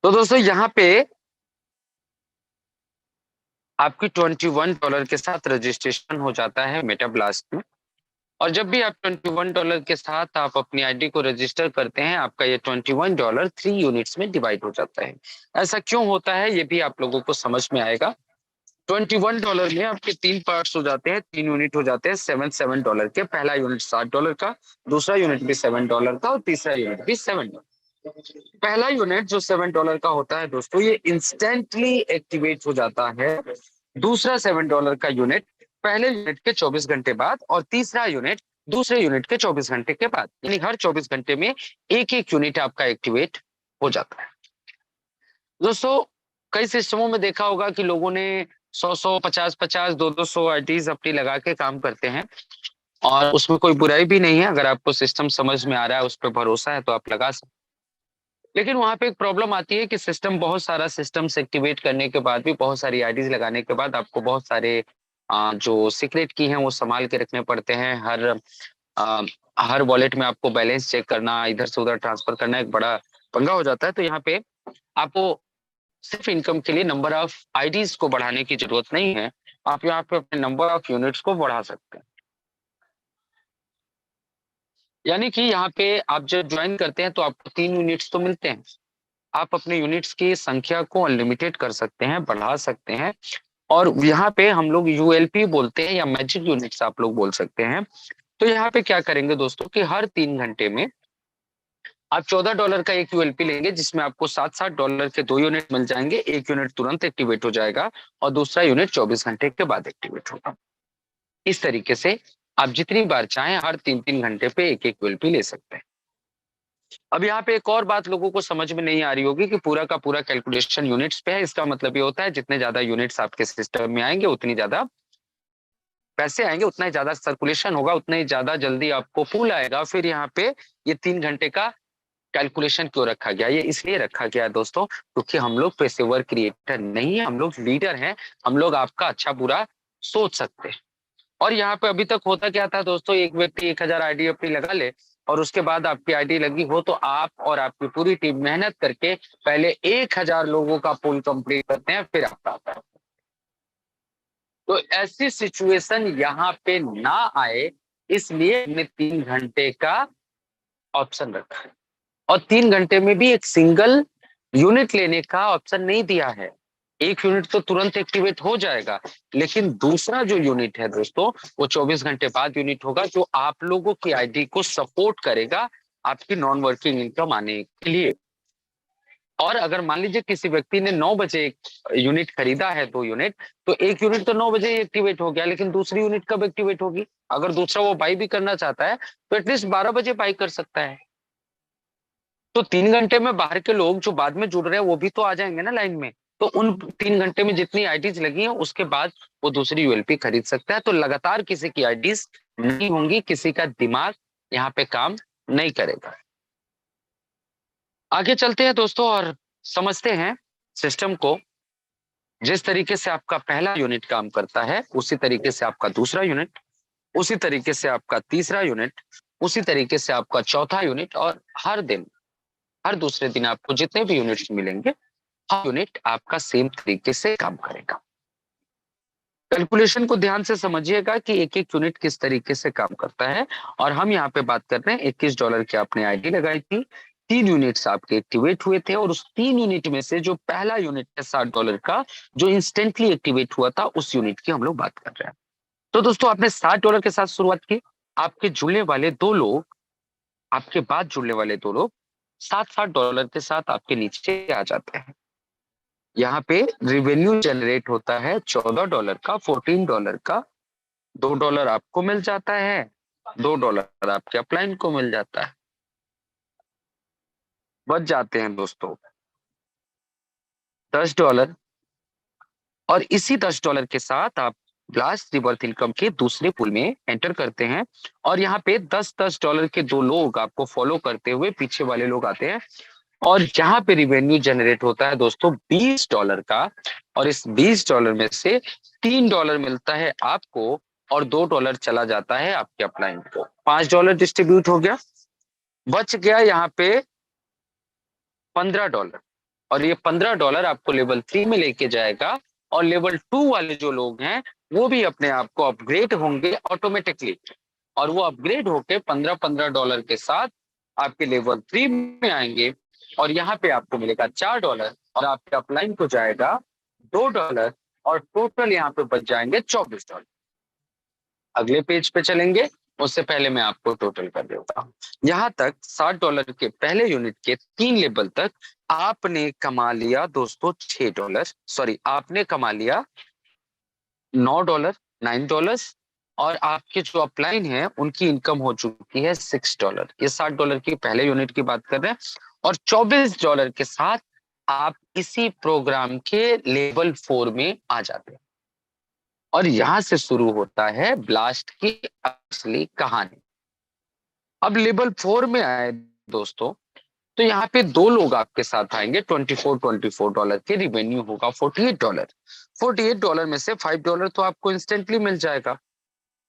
तो दोस्तों यहाँ पे आपकी $21 के साथ रजिस्ट्रेशन हो जाता है मेटाब्लास्ट में। और जब भी आप $21 के साथ आप अपनी आईडी को रजिस्टर करते हैं, आपका ये $21 3 यूनिट्स में डिवाइड हो जाता है। ऐसा क्यों होता है ये भी आप लोगों को समझ में आएगा। $21 में आपके 3 पार्ट्स हो जाते हैं, 3 यूनिट हो जाते हैं $7 के। पहला यूनिट $60 का, दूसरा यूनिट भी $7 का और तीसरा यूनिट भी $7। पहला यूनिट जो $7 का होता है दोस्तों, ये इंस्टेंटली एक्टिवेट हो जाता है। दूसरा $7 का यूनिट पहले यूनिट के 24 घंटे बाद और तीसरा यूनिट दूसरे यूनिट के 24 घंटे के बाद, यानी हर 24 घंटे में एक एक यूनिट आपका एक्टिवेट हो जाता है। दोस्तों कई सिस्टमों में देखा होगा कि लोगों ने 100 50 200 आईडीज अपनी लगा के काम करते हैं, और उसमें कोई बुराई भी नहीं है। अगर आपको सिस्टम समझ में आ रहा है, उस पर भरोसा है, तो आप लगा सकते। लेकिन वहां पे एक प्रॉब्लम आती है कि सिस्टम बहुत सारा सिस्टम्स एक्टिवेट करने के बाद भी, बहुत सारी आईडीज लगाने के बाद आपको बहुत सारे जो सीक्रेट की हैं वो संभाल के रखने पड़ते हैं। हर वॉलेट में आपको बैलेंस चेक करना, इधर से उधर ट्रांसफर करना एक बड़ा पंगा हो जाता है। तो यहाँ पे आपको सिर्फ इनकम के लिए नंबर ऑफ आईडीज को बढ़ाने की जरूरत नहीं है। आप यहाँ पे अपने नंबर ऑफ यूनिट्स को बढ़ा सकते हैं। यानी कि यहाँ पे आप जब ज्वाइन करते हैं तो आपको 3 यूनिट्स तो मिलते हैं। आप अपने यूनिट्स की संख्या को अनलिमिटेड कर सकते हैं, बढ़ा सकते हैं। और यहाँ पे हम लोग यूएलपी बोलते हैं या मैजिक यूनिट्स आप लोग बोल सकते हैं। तो यहाँ पे क्या करेंगे दोस्तों कि हर 3 घंटे में आप $14 का एक यूएलपी लेंगे, जिसमें आपको $7 के 2 यूनिट मिल जाएंगे। एक यूनिट तुरंत एक्टिवेट हो जाएगा और दूसरा यूनिट 24 घंटे के बाद एक्टिवेट होगा। इस तरीके से आप जितनी बार चाहें हर 3-3 घंटे पे एक एक यूएलपी ले सकते हैं। अब यहाँ पे एक और बात लोगों को समझ में नहीं आ रही होगी कि पूरा का पूरा कैलकुलेशन यूनिट्स पे है। इसका मतलब ये होता है जितने ज्यादा यूनिट्स आपके सिस्टम में आएंगे, उतनी ज्यादा पैसे आएंगे, उतना ही ज्यादा सर्कुलेशन होगा, उतना ही ज्यादा जल्दी आपको फूल आएगा। फिर यहाँ पे ये 3 घंटे का कैलकुलेशन क्यों रखा गया? ये इसलिए रखा गया दोस्तों क्योंकि हम लोग पेशेवर क्रिएटर नहीं है, हम लोग लीडर हैं। हम लोग आपका अच्छा बुरा सोच सकते हैं। और यहाँ पे अभी तक होता क्या था दोस्तों, एक व्यक्ति 1000 आईडी अपनी लगा ले और उसके बाद आपकी आईडी लगी हो तो आप और आपकी पूरी टीम मेहनत करके पहले 1000 लोगों का पूल कंप्लीट करते हैं, फिर आपका आता है। तो ऐसी सिचुएशन यहाँ पे ना आए, इसलिए हमने 3 घंटे का ऑप्शन रखा है। और 3 घंटे में भी एक सिंगल यूनिट लेने का ऑप्शन नहीं दिया है। एक यूनिट तो तुरंत एक्टिवेट हो जाएगा, लेकिन दूसरा जो यूनिट है दोस्तों, वो 24 घंटे बाद यूनिट होगा, जो आप लोगों की आईडी को सपोर्ट करेगा आपकी नॉन वर्किंग इनकम आने के लिए। और अगर मान लीजिए किसी व्यक्ति ने 9 बजे एक यूनिट खरीदा है, 2 यूनिट, तो एक यूनिट तो 9 बजे ही एक्टिवेट हो गया, लेकिन दूसरी यूनिट कब एक्टिवेट होगी? अगर दूसरा वो बाई भी करना चाहता है तो एटलीस्ट 12 बजे बाई कर सकता है। तो 3 घंटे में बाहर के लोग जो बाद में जुड़ रहे हैं वो भी तो आ जाएंगे ना लाइन में। तो उन 3 घंटे में जितनी आईडीज लगी हैं उसके बाद वो दूसरी यूएलपी खरीद सकता है। तो लगातार किसी की आईडीज नहीं होंगी, किसी का दिमाग यहाँ पे काम नहीं करेगा। आगे चलते हैं दोस्तों और समझते हैं सिस्टम को। जिस तरीके से आपका पहला यूनिट काम करता है, उसी तरीके से आपका दूसरा यूनिट, उसी तरीके से आपका तीसरा यूनिट, उसी तरीके से आपका चौथा यूनिट, और हर दिन हर दूसरे दिन आपको जितने भी यूनिट्स मिलेंगे, हर यूनिट आपका सेम तरीके से काम करेगा। कैलकुलेशन को ध्यान से समझिएगा कि एक एक यूनिट किस तरीके से काम करता है। और हम यहाँ पे बात कर रहे हैं $21 की आपने आईडी लगाई थी, 3 यूनिट्स आपके एक्टिवेट हुए थे, और उस 3 यूनिट में से जो पहला यूनिट है $60 का, जो इंस्टेंटली एक्टिवेट हुआ था, उस यूनिट की हम लोग बात कर रहे हैं। तो दोस्तों आपने $60 के साथ शुरुआत की। आपके जुड़ने वाले 2 लोग, आपके बाद जुड़ने वाले 2 लोग $7 के साथ आपके नीचे आ जाते हैं। यहाँ पे रिवेन्यू जनरेट होता है $14 का, $14 का। $2 आपको मिल जाता है, $2 आपके अपलाइन को मिल जाता है। बच जाते हैं दोस्तों $10। और इसी $10 के साथ आप लास्ट रिवर्थ इनकम के दूसरे पूल में एंटर करते हैं। और यहाँ पे $10 के 2 लोग आपको फॉलो करते हुए पीछे वाले लोग आते हैं। और यहाँ पे रिवेन्यू जनरेट होता है दोस्तों $20 का। और इस $20 में से $3 मिलता है आपको और $2 चला जाता है आपके अपलाइन को। $5 डिस्ट्रीब्यूट हो गया, बच गया यहाँ पे $15। और ये $15 आपको लेवल 3 में लेके जाएगा, और लेवल 2 वाले जो लोग हैं वो भी अपने आप को अपग्रेड होंगे ऑटोमेटिकली, और वो अपग्रेड होके $15 के साथ आपके लेवल 3 में आएंगे, और यहाँ पे आपको मिलेगा $4, और आपके अपलाइन को जाएगा $2, और टोटल यहाँ पे बच जाएंगे $24। अगले पेज पे चलेंगे, उससे पहले मैं आपको टोटल कर देता हूँ। यहाँ तक $60 के पहले यूनिट के 3 लेवल तक आपने कमा लिया दोस्तों $6, सॉरी आपने कमा लिया $9, $9, और आपके जो अपलाइन है उनकी इनकम हो चुकी है $6। ये $60 की पहले यूनिट की बात कर रहे हैं, और $24 के साथ आप इसी प्रोग्राम के लेवल 4 में आ जाते हैं, और यहां से शुरू होता है ब्लास्ट की असली कहानी। अब लेवल 4 में आए दोस्तों, तो यहाँ पे दो लोग आपके साथ आएंगे। $24 के रिवेन्यू होगा $48। $48 में से $5 तो आपको इंस्टेंटली मिल जाएगा,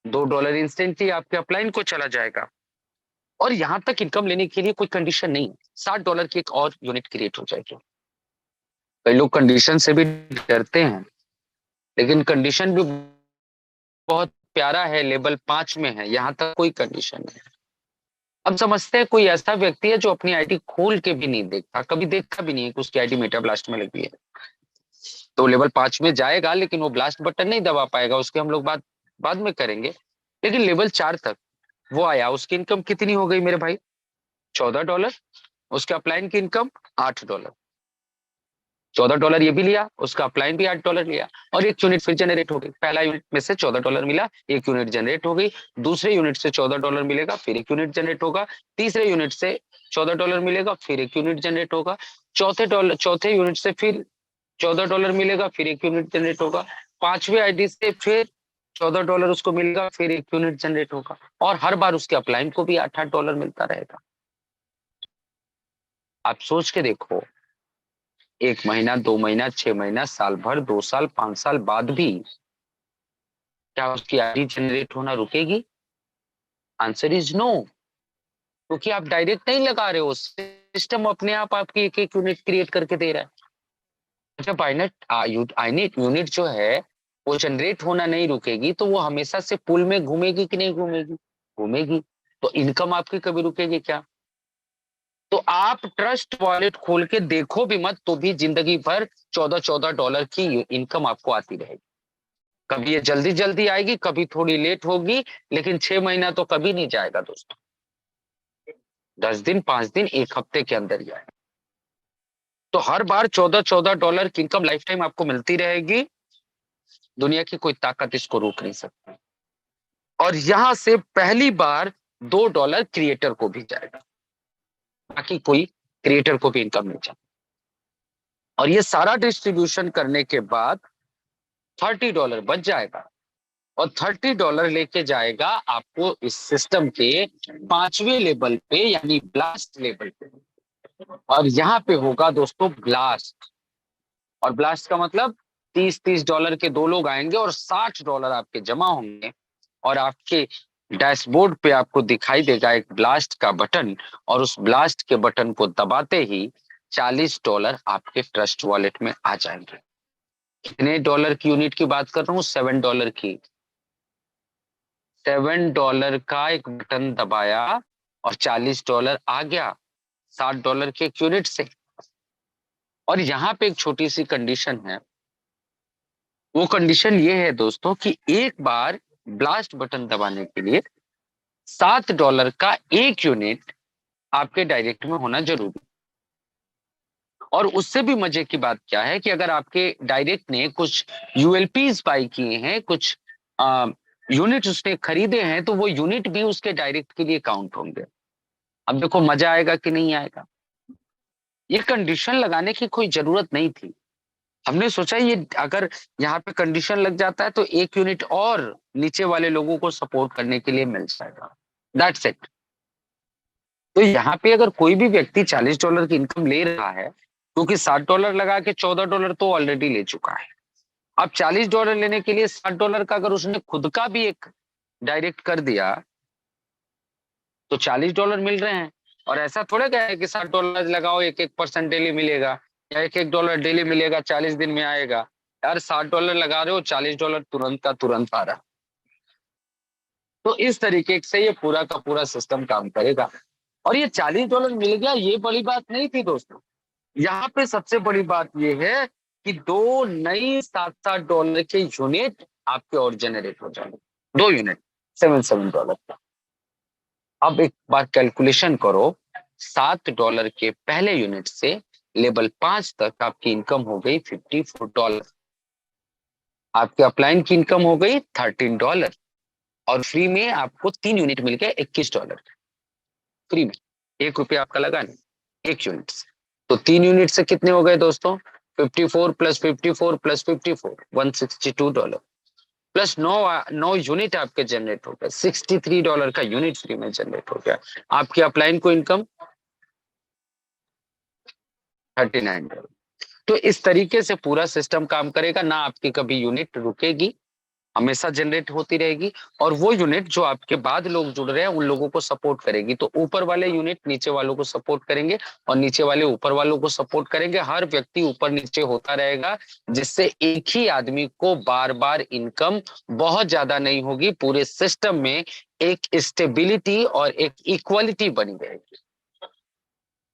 $2 इंस्टेंटली आपके अपलाइन को चला जाएगा, और यहां तक इनकम लेने के लिए कोई कंडीशन नहीं है। $60 की एक और यूनिट क्रिएट हो जाएगी। कई लोग कंडीशन से भी डरते हैं, लेकिन कंडीशन भी बहुत प्यारा है, लेवल 5 में है, यहाँ तक कोई कंडीशन नहीं। अब समझते हैं कोई ऐसा व्यक्ति है जो अपनी आईडी खोल के भी नहीं देखता, कभी देखा भी नहीं है कि उसकी आईडी मेटा ब्लास्ट में लगी है, तो लेवल 5 में जाएगा लेकिन वो ब्लास्ट बटन नहीं दबा पाएगा, उसके हम लोग बात बाद में करेंगे। लेकिन लेवल 4 तक वो आया, उसकी इनकम कितनी हो गई मेरे भाई? $14। उसके अपलाइन की इनकम $8। $14 ये भी लिया, उसका अपलाइन भी $8 लिया, और एक यूनिट फिर जनरेट हो गई। पहला यूनिट में से $14 मिला, एक यूनिट जनरेट हो गई। दूसरे यूनिट से $14 मिलेगा, फिर एक यूनिट जनरेट होगा। तीसरे यूनिट से $14 मिलेगा, फिर एक यूनिट जनरेट होगा। चौथे यूनिट से फिर $14 मिलेगा, फिर एक यूनिट जनरेट होगा। पांचवे आईडी से फिर $14 उसको मिलेगा, फिर एक यूनिट जनरेट होगा, और हर बार उसके अपलाइन को भी $8 मिलता रहेगा। आप सोच के देखो, 1 महीना, 2 महीना, 6 महीना, साल भर, 2 साल, 5 साल बाद भी क्या उसकी आईडी जनरेट होना रुकेगी? आंसर इज नो, क्योंकि आप डायरेक्ट नहीं लगा रहे हो, सिस्टम अपने आप आपकी एक एक यूनिट क्रिएट करके दे रहा है। जब आईनेट यूनिट जो है वो जनरेट होना नहीं रुकेगी, तो वो हमेशा से पुल में घूमेगी कि नहीं घूमेगी? घूमेगी। तो इनकम आपकी कभी रुकेगी क्या? तो आप ट्रस्ट वॉलेट खोल के देखो भी मत, तो भी जिंदगी भर $14 की इनकम आपको आती रहेगी। कभी ये जल्दी जल्दी आएगी, कभी थोड़ी लेट होगी, लेकिन 6 महीना तो कभी नहीं जाएगा दोस्तों। 10 दिन, 5 दिन, 1 हफ्ते के अंदर ही आएगा। तो हर बार $14 की इनकम लाइफ टाइम आपको मिलती रहेगी। दुनिया की कोई ताकत इसको रोक नहीं सकती। और यहां से पहली बार $2 क्रिएटर को भी जाएगा, ताकि कोई क्रिएटर को भी इनकम मिल जाए। और ये सारा डिस्ट्रीब्यूशन करने के बाद $30 बच जाएगा, और $30 लेके जाएगा आपको इस सिस्टम के 5वें लेवल पे, यानी ब्लास्ट लेवल पे। और यहाँ पे होगा दोस्तों ब्लास्ट, और ब्लास्ट का मतलब $30 के दो लोग आएंगे, और $60 आपके जमा होंगे, और आपके डैशबोर्ड पे आपको दिखाई देगा एक ब्लास्ट का बटन, और उस ब्लास्ट के बटन को दबाते ही $40 आपके ट्रस्ट वॉलेट में आ जाएंगे। कितने डॉलर की यूनिट की बात कर रहा हूँ? $7 की। $7 का एक बटन दबाया और $40 आ गया $60 के एक यूनिट से। और यहाँ पे एक छोटी सी कंडीशन है, वो कंडीशन ये है दोस्तों कि एक बार ब्लास्ट बटन दबाने के लिए $7 का एक यूनिट आपके डायरेक्ट में होना जरूरी। और उससे भी मजे की बात क्या है कि अगर आपके डायरेक्ट ने कुछ यूएलपीज बाई किए हैं, कुछ यूनिट उसने खरीदे हैं, तो वो यूनिट भी उसके डायरेक्ट के लिए काउंट होंगे। अब देखो मजा आएगा कि नहीं आएगा। ये कंडीशन लगाने की कोई जरूरत नहीं थी। हमने सोचा ये अगर यहाँ पे कंडीशन लग जाता है तो एक यूनिट और नीचे वाले लोगों को सपोर्ट करने के लिए मिल जाएगा। That's it. तो यहाँ पे अगर कोई भी व्यक्ति $40 की इनकम ले रहा है, क्योंकि $60 लगा के $14 तो ऑलरेडी ले चुका है। अब $40 लेने के लिए $60 का अगर उसने खुद का भी एक डायरेक्ट कर दिया तो $40 मिल रहे हैं। और ऐसा थोड़ा क्या है कि $60 लगाओ 1-1% डेली मिलेगा। या $1 डेली मिलेगा, 40 दिन में आएगा। यार $60 लगा रहे हो, $40 तुरंत का तुरंत आ रहा। तो इस तरीके से ये पूरा का पूरा सिस्टम काम करेगा। और ये $40 मिल गया, ये बड़ी बात नहीं थी दोस्तों। यहाँ पे सबसे बड़ी बात ये है कि 2 नई $7-7 के यूनिट आपके और जनरेट हो जाएंगे। 2 यूनिट $7-7 का। अब एक बार कैलकुलेशन करो, $7 के पहले यूनिट से लेवल 5 तक आपकी इनकम हो गई $54। आपके अपलाइन की इनकम हो गई $13 और फ्री में आपको 3 यूनिट मिल गए $21 फ्री में। ₹1 आपका लगा नहीं एक यूनिट से। तो 3 यूनिट से कितने हो गए दोस्तों? 54 प्लस 54 प्लस 54 $162 प्लस 9 यूनिट आपके जनरेट हो गए, $63 का यूनिट फ्री में जनरेट हो गया। आपकी अपलाइन को इनकम $39। तो इस तरीके से पूरा सिस्टम काम करेगा ना, आपकी कभी यूनिट रुकेगी, हमेशा जनरेट होती रहेगी। और वो यूनिट जो आपके बाद लोग जुड़ रहे हैं उन लोगों को सपोर्ट करेगी। तो ऊपर वाले यूनिट नीचे वालों को सपोर्ट करेंगे और नीचे वाले ऊपर वालों को सपोर्ट करेंगे। हर व्यक्ति ऊपर नीचे होता रहेगा, जिससे एक ही आदमी को बार बार इनकम बहुत ज्यादा नहीं होगी। पूरे सिस्टम में एक स्टेबिलिटी और एक इक्वालिटी बनी रहेगी।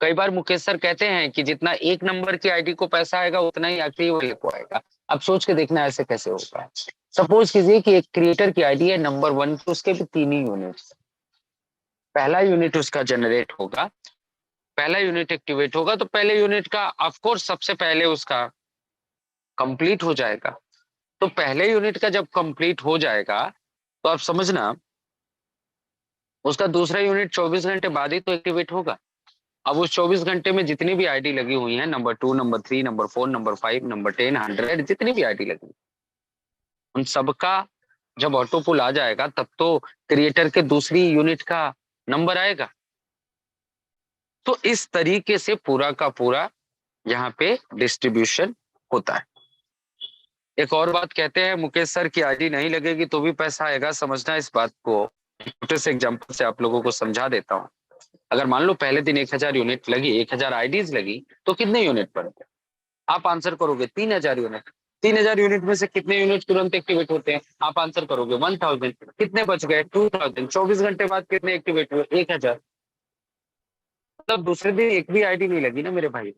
कई बार मुकेश सर कहते हैं कि जितना एक नंबर की आईडी को पैसा आएगा उतना ही आखिरी वाले को आएगा। अब सोच के देखना ऐसे कैसे होगा। सपोज कीजिए कि एक क्रिएटर की आईडी है नंबर 1, तो उसके भी 3 ही यूनिट। पहला यूनिट उसका जनरेट होगा, पहला यूनिट एक्टिवेट होगा, तो पहले यूनिट का ऑफकोर्स सबसे पहले उसका कंप्लीट हो जाएगा। तो पहले यूनिट का जब कंप्लीट हो जाएगा तो आप समझना उसका दूसरा यूनिट 24 घंटे बाद ही तो एक्टिवेट होगा। अब उस 24 घंटे में जितनी भी आईडी लगी हुई है, number 2, number 3, number 4, number 5, number 10, 100, जितनी भी आईडी लगी, उन सबका जब ऑटो पुल आ जाएगा तब तो क्रिएटर के दूसरी यूनिट का नंबर आएगा। तो इस तरीके से पूरा का पूरा यहाँ पे डिस्ट्रीब्यूशन होता है। एक और बात कहते हैं मुकेश सर की आईडी नहीं लगेगी तो भी पैसा आएगा। समझना इस बात को, छोटे से एग्जांपल से आप लोगों को समझा देता हूँ। अगर मान लो पहले दिन 1000 यूनिट लगी, 1000 आईडीज लगी, तो कितने यूनिट पड़ते? आप आंसर करोगे 3000 यूनिट। 3000 यूनिट में से कितने यूनिट तुरंत एक्टिवेट होते हैं? आप आंसर करोगे 1000। कितने बच गए? 2000। 24 घंटे बाद कितने एक्टिवेट हुए? 1000। मतलब दूसरे दिन एक भी आईडी नहीं लगी ना मेरे भाई,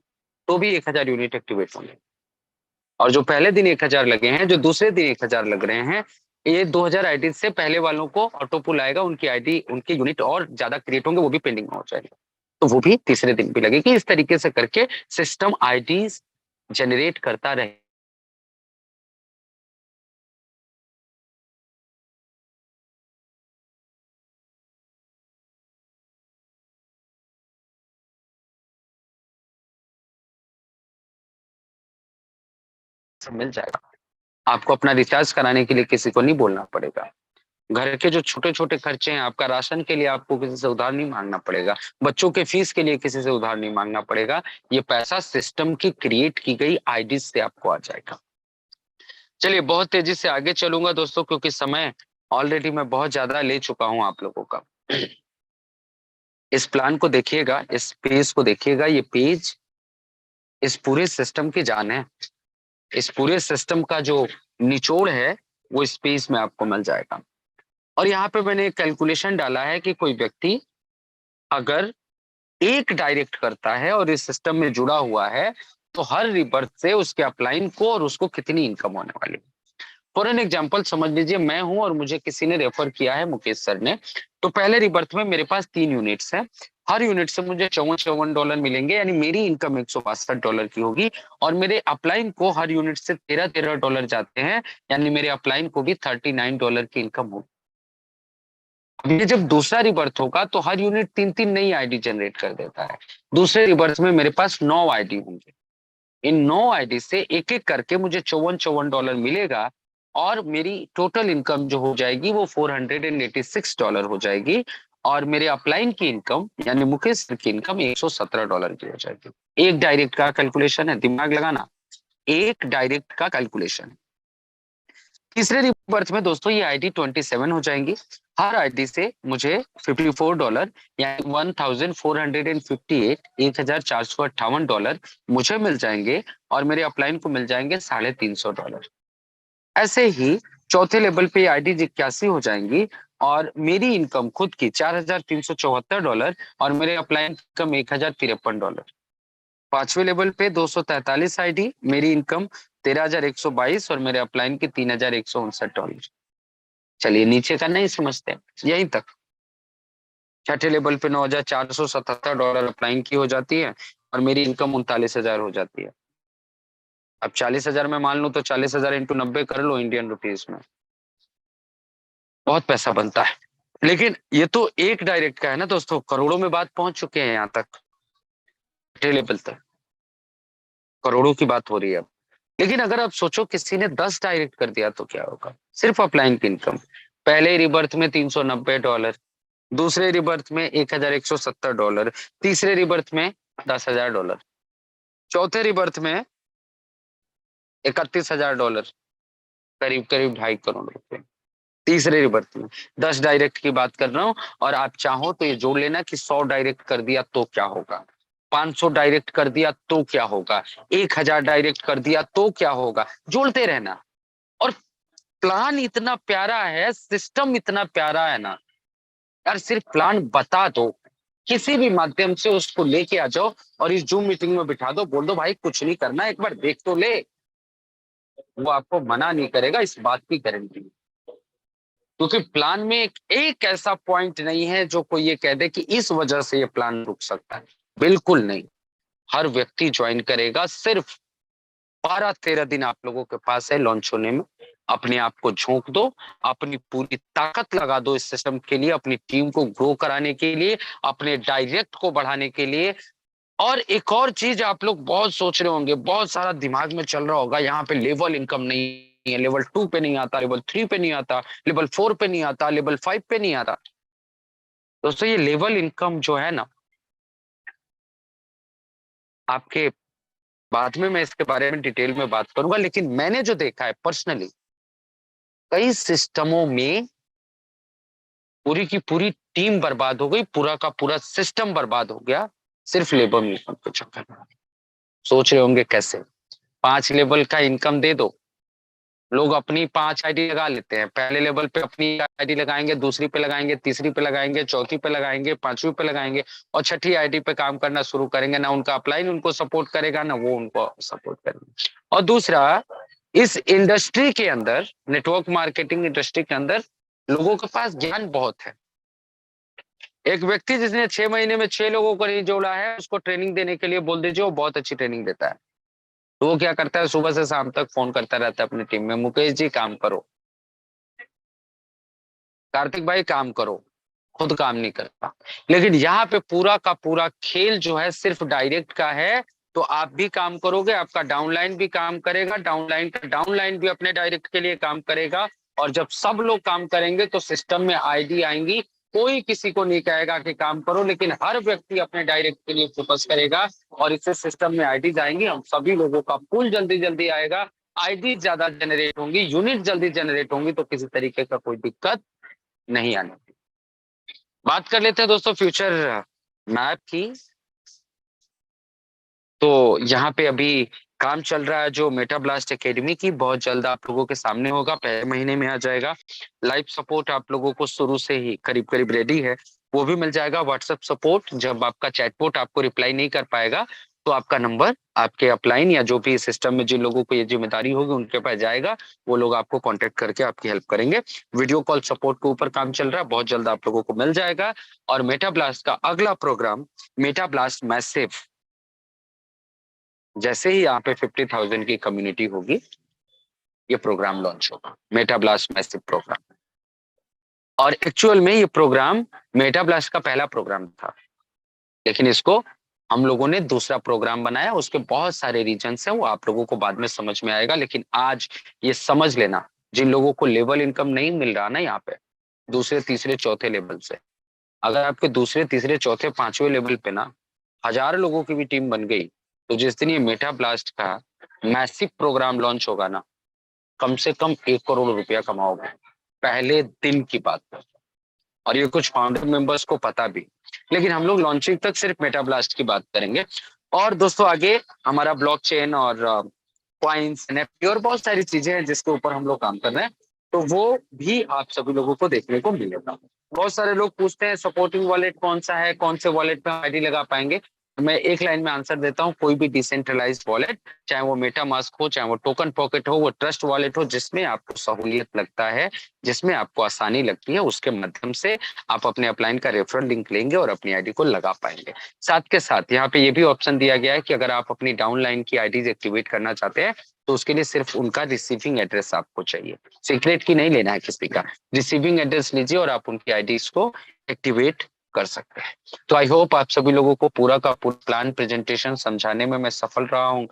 तो भी 1000 यूनिट एक्टिवेट होंगे। और जो पहले दिन 1000 लगे हैं, जो दूसरे दिन 1000 लग रहे हैं, ये 2000 आईडी से पहले वालों को ऑटो पुल आएगा, उनकी आईडी, उनके यूनिट और ज्यादा क्रिएट होंगे, वो भी पेंडिंग में हो जाएंगे, तो वो भी तीसरे दिन भी लगेगी। इस तरीके से करके सिस्टम आईडीज जनरेट करता रहे। मिल जाएगा आपको। अपना रिचार्ज कराने के लिए किसी को नहीं बोलना पड़ेगा। घर के जो छोटे छोटे खर्चे हैं, आपका राशन के लिए आपको किसी से उधार नहीं मांगना पड़ेगा। बच्चों के फीस के लिए किसी से उधार नहीं मांगना पड़ेगा। ये पैसा सिस्टम की क्रिएट की गई आईडी से आपको आ जाएगा। चलिए बहुत तेजी से आगे चलूंगा दोस्तों, क्योंकि समय ऑलरेडी मैं बहुत ज्यादा ले चुका हूं आप लोगों का। इस प्लान को देखिएगा, इस पेज को देखिएगा। ये पेज इस पूरे सिस्टम की जान है। इस पूरे सिस्टम का जो निचोड़ है वो इस पेज में आपको मिल जाएगा। और यहाँ पे मैंने एक कैलकुलेशन डाला है कि कोई व्यक्ति अगर एक डायरेक्ट करता है और इस सिस्टम में जुड़ा हुआ है, तो हर रिबर्थ से उसके अपलाइन को और उसको कितनी इनकम होने वाली। फॉर एन एग्जाम्पल समझ लीजिए मैं हूं और मुझे किसी ने रेफर किया है, मुकेश सर ने। तो पहले रिबर्थ में मेरे पास 3 यूनिट्स हैं। हर यूनिट से मुझे $54 मिलेंगे, यानी मेरी इनकम $162 की होगी। और मेरे अपलाइन को हर यूनिट से $13 जाते हैं, यानी मेरे अपलाइन को भी $39 की इनकम होगी। ये जब दूसरा रिबर्थ होगा तो हर यूनिट 3-3 नई आईडी जनरेट कर देता है। दूसरे रिबर्थ में मेरे पास 9 आईडी होंगे। इन 9 आईडी से एक एक करके मुझे $54 मिलेगा और मेरी टोटल इनकम जो हो जाएगी वो $486 हो जाएगी। और मेरे अपलाइन की इनकम यानी मुकेश सर की इनकम $117 की हो जाएगी। एक डायरेक्ट का कैलकुलेशन है, दिमाग लगाना, एक डायरेक्ट का कैलकुलेशन है। तीसरे बर्थ में दोस्तों ये आईडी 27 हो जाएंगी। हर आईडी से मुझे $54 यानी 1458 $1,458 मुझे मिल जाएंगे और मेरे अपलाइन को मिल जाएंगे $350। ऐसे ही चौथे लेवल पे आईडी 81 हो जाएंगी और मेरी इनकम खुद की $4,374 और मेरे अपलाइन इनकम $1,053। पांचवे लेवल पे 243 आईडी, मेरी इनकम 13,122 और मेरे अपलाइन के $3,159। चलिए नीचे का नहीं समझते हैं, यहीं तक। छठे लेवल पे $9,477 अपलाइन की हो जाती है और मेरी इनकम 39,000 हो जाती है। अब 40,000 में मान लो तो 40,000 इंटू 90 कर लो इंडियन रुपीज में, बहुत पैसा बनता है। लेकिन ये तो एक डायरेक्ट का है ना दोस्तों, करोड़ों में बात पहुंच चुके हैं यहाँ तक, छठे लेवल तक करोड़ों की बात हो रही है अब। लेकिन अगर आप सोचो किसी ने 10 डायरेक्ट कर दिया तो क्या होगा? सिर्फ अपलाइन की इनकम पहले रिबर्थ में $390, दूसरे रिबर्थ में $1,170, तीसरे रिबर्थ में $10,000, चौथे रिबर्थ में $31,000, करीब करीब 2.5 करोड़ रुपए तीसरे रिबर्थ में। 10 डायरेक्ट की बात कर रहा हूं। और आप चाहो तो ये जोड़ लेना कि 100 डायरेक्ट कर दिया तो क्या होगा, 500 डायरेक्ट कर दिया तो क्या होगा, 1,000 डायरेक्ट कर दिया तो क्या होगा, जोड़ते रहना। और प्लान इतना प्यारा है, सिस्टम इतना प्यारा है ना यार, सिर्फ प्लान बता दो, किसी भी माध्यम से उसको लेके आ जाओ और इस जूम मीटिंग में बिठा दो, बोल दो भाई कुछ नहीं करना, एक बार देख तो ले। वो आपको मना नहीं करेगा, इस बात की गारंटी। क्योंकि प्लान में एक ऐसा पॉइंट नहीं है जो कोई ये कह दे कि इस वजह से ये प्लान रुक सकता है, बिल्कुल नहीं। हर व्यक्ति ज्वाइन करेगा, सिर्फ 12-13 दिन आप लोगों के पास है लॉन्च होने में। अपने आप को झोंक दो, अपनी पूरी ताकत लगा दो इस सिस्टम के लिए, अपनी टीम को ग्रो कराने के लिए, अपने डायरेक्ट को बढ़ाने के लिए। और एक और चीज आप लोग बहुत सोच रहे होंगे, बहुत सारा दिमाग में चल रहा होगा, यहाँ पे लेवल इनकम नहीं है, लेवल 2 पे नहीं आता, लेवल 3 पे नहीं आता, लेवल 4 पे नहीं आता, लेवल 5 पे नहीं आता। दोस्तों ये लेवल इनकम जो है ना, आपके बाद में मैं इसके बारे में डिटेल में बात करूंगा, लेकिन मैंने जो देखा है पर्सनली, कई सिस्टमों में पूरी की पूरी टीम बर्बाद हो गई, पूरा का पूरा सिस्टम बर्बाद हो गया, सिर्फ लेबर इनकम के चक्कर में। सोच रहे होंगे कैसे? 5 लेवल का इनकम दे दो, लोग अपनी 5 आईडी लगा लेते हैं। पहले लेवल पे अपनी आईडी लगाएंगे, दूसरी पे लगाएंगे, तीसरी पे लगाएंगे, चौथी पे लगाएंगे, पांचवी पे लगाएंगे और छठी आईडी पे काम करना शुरू करेंगे। ना उनका अपलाइन उनको सपोर्ट करेगा, ना वो उनको सपोर्ट करेंगे। और दूसरा, इस इंडस्ट्री के अंदर, नेटवर्क मार्केटिंग इंडस्ट्री के अंदर लोगों के पास ज्ञान बहुत है। एक व्यक्ति जिसने 6 महीने में 6 लोगों को नहीं जोड़ा है, उसको ट्रेनिंग देने के लिए बोल दीजिए, वो बहुत अच्छी ट्रेनिंग देता है। तो वो क्या करता है, सुबह से शाम तक फोन करता रहता है अपनी टीम में, मुकेश जी काम करो, कार्तिक भाई काम करो, खुद काम नहीं करता। लेकिन यहाँ पे पूरा का पूरा खेल जो है सिर्फ डायरेक्ट का है। तो आप भी काम करोगे, आपका डाउनलाइन भी काम करेगा, डाउनलाइन का डाउनलाइन भी अपने डायरेक्ट के लिए काम करेगा। और जब सब लोग काम करेंगे तो सिस्टम में आईडी आएंगी। कोई किसी को नहीं कहेगा कि काम करो, लेकिन हर व्यक्ति अपने डायरेक्ट के लिए फोकस करेगा और इससे सिस्टम में आईडी आएंगी। हम सभी लोगों का पूल जल्दी जल्दी आएगा, आईडी ज्यादा जनरेट होंगी, यूनिट जल्दी जनरेट होंगी, तो किसी तरीके का कोई दिक्कत नहीं आने। बात कर लेते हैं दोस्तों फ्यूचर मैप की। तो यहाँ पे अभी काम चल रहा है जो मेटा ब्लास्ट एकेडमी की, बहुत जल्द आप लोगों के सामने होगा, पहले महीने में आ जाएगा। लाइव सपोर्ट आप लोगों को शुरू से ही करीब करीब रेडी है, वो भी मिल जाएगा। व्हाट्सएप सपोर्ट, जब आपका चैटबॉट आपको रिप्लाई नहीं कर पाएगा तो आपका नंबर आपके अपलाइन या जो भी सिस्टम में जिन लोगों को ये जिम्मेदारी होगी उनके पास जाएगा, वो लोग आपको कांटेक्ट करके आपकी हेल्प करेंगे। वीडियो कॉल सपोर्ट के ऊपर काम चल रहा है, बहुत जल्द आप लोगों को मिल जाएगा। और मेटा ब्लास्ट का अगला प्रोग्राम मेटा ब्लास्ट मैसिव, जैसे ही यहाँ पे 50,000 की कम्युनिटी होगी, ये प्रोग्राम लॉन्च होगा, मेटा ब्लास्ट मैसिव प्रोग्राम। और एक्चुअल में ये प्रोग्राम मेटा ब्लास्ट का पहला प्रोग्राम था, लेकिन इसको हम लोगों ने दूसरा प्रोग्राम बनाया। उसके बहुत सारे रीजंस हैं, वो आप लोगों को बाद में समझ में आएगा। लेकिन आज ये समझ लेना, जिन लोगों को लेवल इनकम नहीं मिल रहा ना यहाँ पे, दूसरे तीसरे चौथे लेवल से, अगर आपके दूसरे तीसरे चौथे पांचवें लेवल पे ना 1,000 लोगों की भी टीम बन गई, तो जिस दिन ये मेटा ब्लास्ट का मैसिव प्रोग्राम लॉन्च होगा ना, कम से कम 1 करोड़ रुपया कमाओगे पहले दिन की बात है। और ये कुछ फाउंडर मेंबर्स को पता भी। लेकिन हम लोग लॉन्चिंग तक सिर्फ मेटाब्लास्ट की बात करेंगे। और दोस्तों आगे हमारा ब्लॉकचेन और कॉइन्स, एनएफटी और बहुत सारी चीजें हैं जिसके ऊपर हम लोग काम कर रहे हैं, तो वो भी आप सभी लोगों को देखने को मिलेगा। बहुत सारे लोग पूछते हैं सपोर्टिंग वॉलेट कौन सा है, कौन से वॉलेट में आईडी लगा पाएंगे। मैं एक लाइन में आंसर देता हूँ, कोई भी डिसेंट्रलाइज्ड वॉलेट, चाहे वो मेटामास्क हो, चाहे वो टोकन पॉकेट हो, वो ट्रस्ट वॉलेट हो, जिसमें आपको सहूलियत लगता है, जिसमें आपको आसानी लगती है, उसके माध्यम से आप अपने अपलाइन का रेफरल लिंक लेंगे और अपनी आईडी को लगा पाएंगे। साथ के साथ यहाँ पे ये भी ऑप्शन दिया गया है कि अगर आप अपनी डाउनलाइन की आईडी एक्टिवेट करना चाहते हैं तो उसके लिए सिर्फ उनका रिसीविंग एड्रेस आपको चाहिए, सीक्रेट की नहीं लेना है किसी का, रिसीविंग एड्रेस लीजिए और आप उनकी आईडीज को एक्टिवेट कर सकते हैं। तो आई होप आप सभी लोगों को पूरा का पूरा प्लान प्रेजेंटेशन समझाने में मैं सफल रहा हूँ।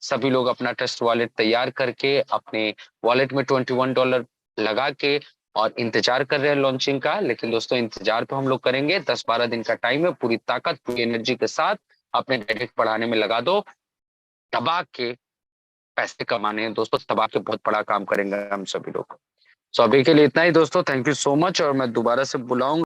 सभी लोग अपना ट्रस्ट वॉलेट तैयार करके अपने वॉलेट में $21 लगा के और इंतजार कर रहे हैं लॉन्चिंग का। लेकिन दोस्तों इंतजार तो हम लोग करेंगे, 10-12 दिन का टाइम है, पूरी ताकत पूरी एनर्जी के साथ अपने डायरेक्ट बढ़ाने में लगा दो। दबा के पैसे कमाने हैं दोस्तों, दबा के बहुत बड़ा काम करेंगे हम सभी लोग। सो अभी के लिए इतना ही दोस्तों, थैंक यू सो मच, और मैं दोबारा से बुलाऊंगा।